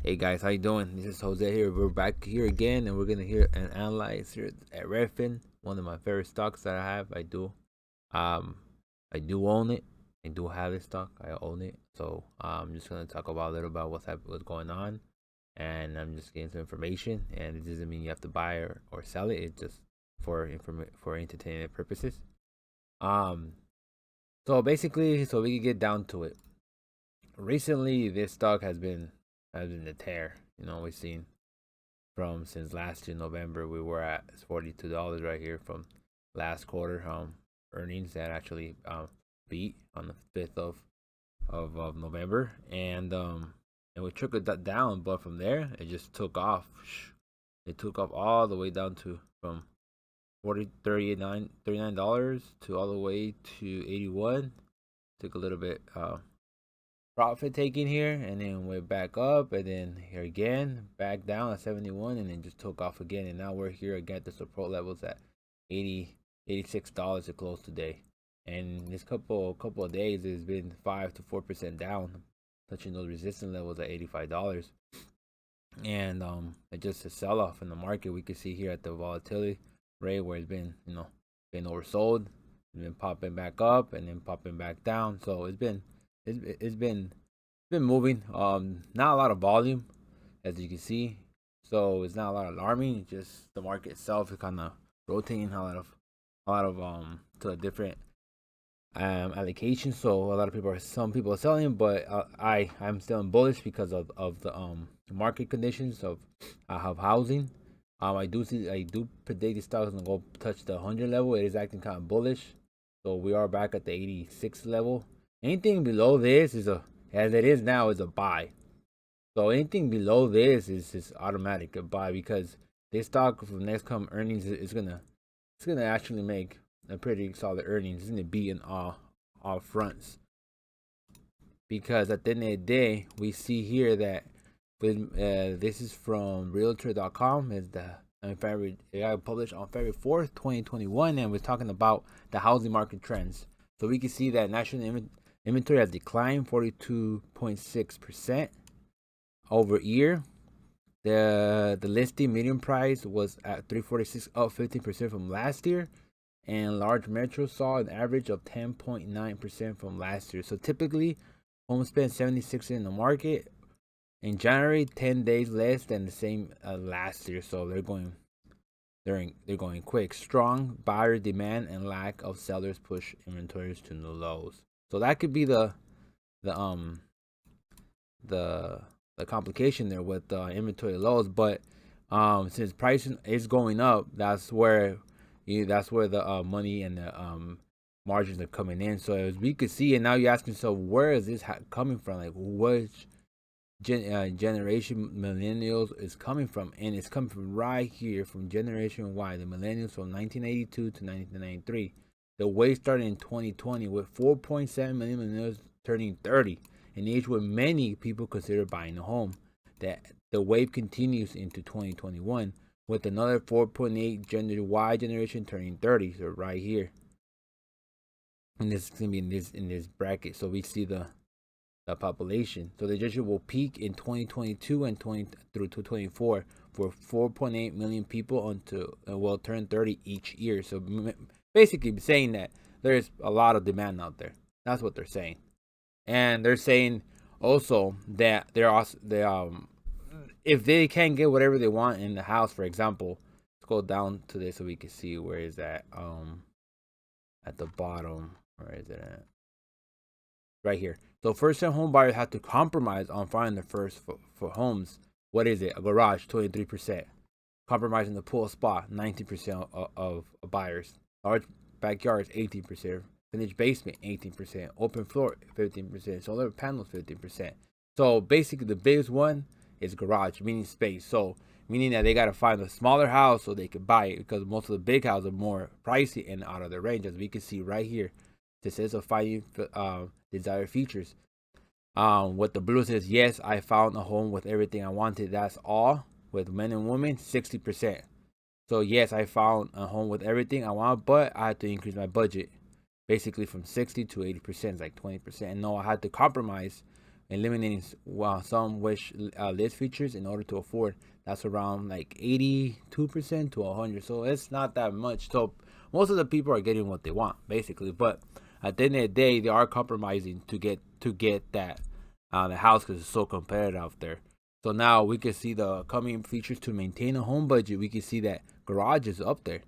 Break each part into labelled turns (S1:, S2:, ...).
S1: Hey guys, how you doing? This is Jose here. We're back here again, and we're gonna hear and analyze here at RedFin, one of my favorite stocks that I have. Um, I do own it. I do have this stock. I own it. So I'm just gonna talk about a little about what's going on, and I'm just getting some information. And it doesn't mean you have to buy or sell it. It's just for entertainment purposes. Um, so basically, so we can get down to it. Recently, this stock has been a tear. We've seen from since last year November. We were at $42 right here from last quarter earnings that actually beat on the 5th of November, and we took it down, but from there it just took off. It took off all the way down to from 40 $39 to all the way to 81. Took a little bit profit taking here, and then went back up, and then here again back down at 71, and then just took off again, and now we're here again at the support levels at 86 dollars to close today. And this couple of days has been 5 to 4% down, touching those resistance levels at $85. And it's just a sell-off in the market. We can see here at the volatility rate where it's been oversold. It's been popping back up and then popping back down. So it's been moving. Not a lot of volume, as you can see. So it's not a lot alarming. It's just the market itself is kind of rotating a lot of to a different allocation. So some people are selling, but I'm still bullish because of the market conditions of housing. I do predict the stock is gonna go touch the 100 level. It is acting kind of bullish, so we are back at the 86 level. Anything below this as it is now, is a buy. So anything below this is automatic a buy, because this stock from next come earnings is gonna actually make a pretty solid earnings. It's gonna be in all fronts, because at the end of the day, we see here that with this is from Realtor.com. Is the February, it got published on February 4th, 2021, and we're talking about the housing market trends. So we can see that national inventory has declined 42.6% over year. The listing median price was at 346, up 15% from last year, and large metros saw an average of 10.9% from last year. So typically, homes spent 76 in the market in January, 10 days less than the same last year. So they're going quick. Strong buyer demand and lack of sellers push inventories to new lows. So that could be the complication there with inventory lows. But since pricing is going up, that's where the money and the margins are coming in. So as we could see, and now you're asking yourself, where is this coming from? Like, which generation millennials is coming from? And it's coming from right here, from Generation Y, the millennials from 1982 to 1993. The wave started in 2020 with 4.7 million millennials turning 30, an age where many people consider buying a home. That the wave continues into 2021 with another 4.8 Gen Y generation turning 30. So right here, and this is gonna be in this bracket. So we see the population. So the generation will peak in 2022 and 20 through 2024 for 4.8 million people until will turn 30 each year. So basically saying that there's a lot of demand out there. That's what they're saying. And they're saying also that if they can't get whatever they want in the house, for example, let's go down to this so we can see where is that at the bottom. Where is it at? Right here. So first-time home buyers have to compromise on finding their first for homes. What is it? A garage, 23%. Compromising the pool spot, 19% of buyers. Large backyards, 18%. Finished basement, 18%. Open floor, 15%. Solar panels, 15%. So basically, the biggest one is garage, meaning space. So meaning that they got to find a smaller house so they can buy it, because most of the big houses are more pricey and out of their range, as we can see right here. This is a finding desired features. What the blue says, yes, I found a home with everything I wanted. That's all. With men and women, 60%. So yes, I found a home with everything I want, but I had to increase my budget, basically from 60 to 80%, like 20%. And no, I had to compromise eliminating some wish list features in order to afford. That's around like 82% to 100. So it's not that much. So most of the people are getting what they want basically, but at the end of the day, they are compromising to get that the house because it's so competitive out there. So now we can see the coming features to maintain a home budget. We can see that garage is up there.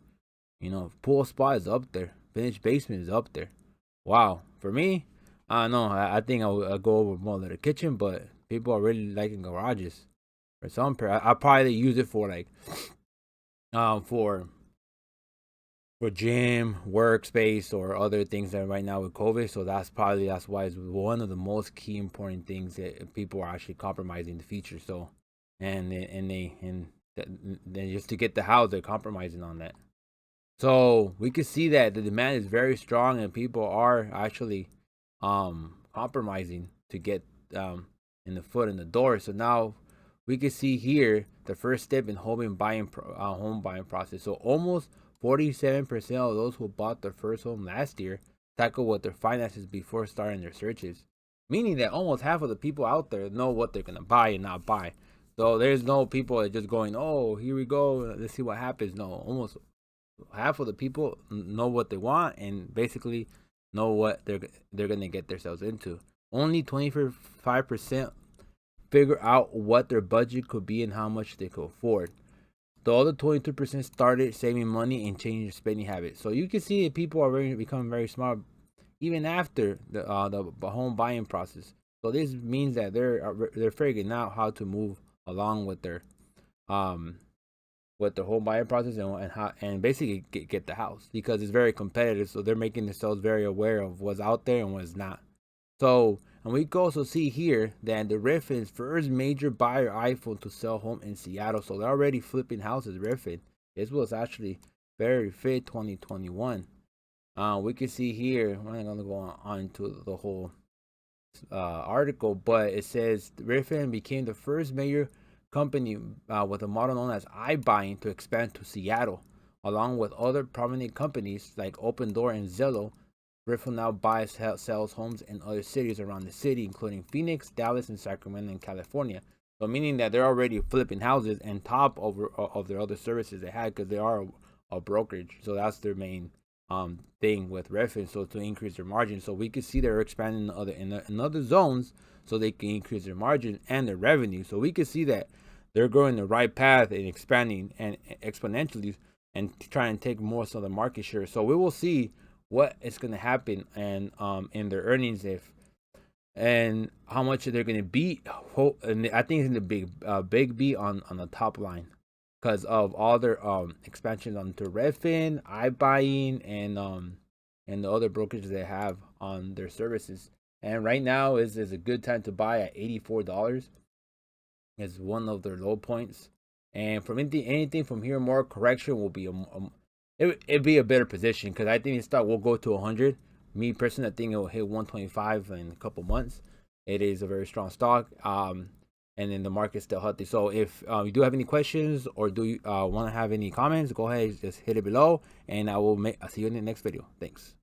S1: Pool spa is up there. Finished basement is up there. Wow. For me, I don't know. I think I'll go over more of the kitchen, but people are really liking garages. For some, I probably use it for like, for gym, workspace, or other things that right now with COVID. So that's why it's one of the most key important things that people are actually compromising the feature. So, and then just to get the house, they're compromising on that. So we can see that the demand is very strong, and people are actually compromising to get in the foot in the door. So now we can see here the first step in home buying process. So almost 47% of those who bought their first home last year tackle with their finances before starting their searches, meaning that almost half of the people out there know what they're gonna buy and not buy. So there's no people that just going, oh, here we go, let's see what happens. No, almost half of the people know what they want and basically know what they're gonna get themselves into. Only 25% figure out what their budget could be and how much they could afford. The other 22% started saving money and changing their spending habits. So you can see that people are becoming very smart even after the home buying process. So this means that they're figuring out how to move along with their home buying process and basically get the house, because it's very competitive. So they're making themselves very aware of what's out there and what's not. So, and we can also see here that the RedFin's first major buyer iPhone to sell home in Seattle. So they're already flipping houses. RedFin. This was actually February 5th, 2021. We can see here, we're not going to go on to the whole article, but it says RedFin became the first major company with a model known as iBuying to expand to Seattle, along with other prominent companies like Open Door and Zillow. RedFin now buys sells homes in other cities around the city, including Phoenix, Dallas, and Sacramento in California. So meaning that they're already flipping houses on top of their other services they had, because they are a brokerage. So that's their main thing with RedFin. So to increase their margin. So we can see they're expanding in other zones so they can increase their margin and their revenue. So we can see that they're going the right path and expanding and exponentially and trying to take most of the market share. So we will see what is going to happen and in their earnings and how much they're going to beat. And I think it's going to be big beat on the top line because of all their expansions onto RedFin, iBuying, and the other brokerages they have on their services. And right now is a good time to buy at $84. It's one of their low points. And from anything from here, more correction will be it'd be a better position, because I think the stock will go to 100. Me personally, I think it will hit 125 in a couple months. It is a very strong stock, and then the market's still healthy. So if you do have any questions or do you want to have any comments, go ahead, just hit it below, and I'll see you in the next video. Thanks.